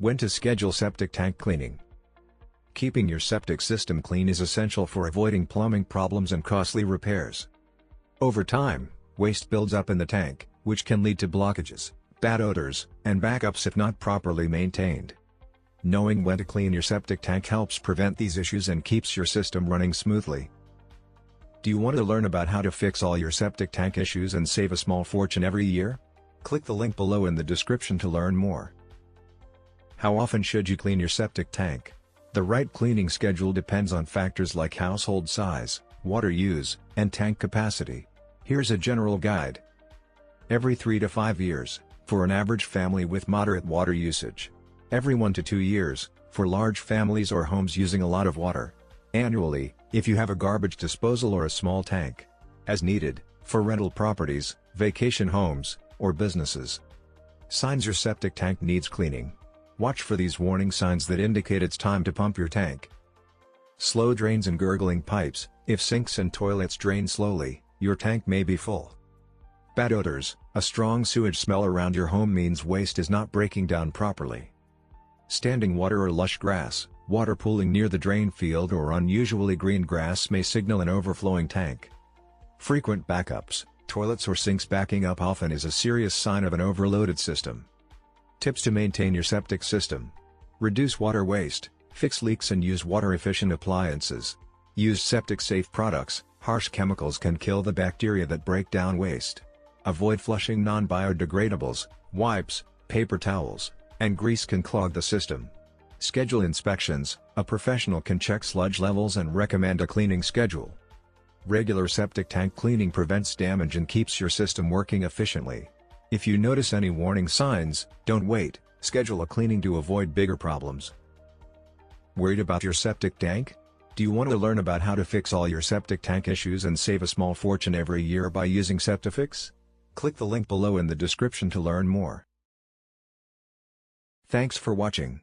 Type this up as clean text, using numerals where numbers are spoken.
When to schedule septic tank cleaning. Keeping your septic system clean is essential for avoiding plumbing problems and costly repairs. Over time, waste builds up in the tank, which can lead to blockages, bad odors, and backups if not properly maintained. Knowing when to clean your septic tank helps prevent these issues and keeps your system running smoothly. Do you want to learn about how to fix all your septic tank issues and save a small fortune every year? Click the link below in the description to learn more. How often should you clean your septic tank? The right cleaning schedule depends on factors like household size, water use, and tank capacity. Here's a general guide. Every 3 to 5 years, for an average family with moderate water usage. Every 1 to 2 years, for large families or homes using a lot of water. Annually, if you have a garbage disposal or a small tank. As needed, for rental properties, vacation homes, or businesses. Signs your septic tank needs cleaning. Watch for these warning signs that indicate it's time to pump your tank. Slow drains and gurgling pipes. If sinks and toilets drain slowly, your tank may be full. Bad odors. A strong sewage smell around your home means waste is not breaking down properly. Standing water or lush grass. Water pooling near the drain field or unusually green grass may signal an overflowing tank. Frequent backups. Toilets or sinks backing up often is a serious sign of an overloaded system. Tips to maintain your septic system. Reduce water waste, fix leaks and use water-efficient appliances. Use septic-safe products. Harsh chemicals can kill the bacteria that break down waste. Avoid flushing non-biodegradables. Wipes, paper towels, and grease can clog the system. Schedule inspections. A professional can check sludge levels and recommend a cleaning schedule. Regular septic tank cleaning prevents damage and keeps your system working efficiently. If you notice any warning signs, don't wait, schedule a cleaning to avoid bigger problems. Worried about your septic tank? Do you want to learn about how to fix all your septic tank issues and save a small fortune every year by using Septifix? Click the link below in the description to learn more. Thanks for watching.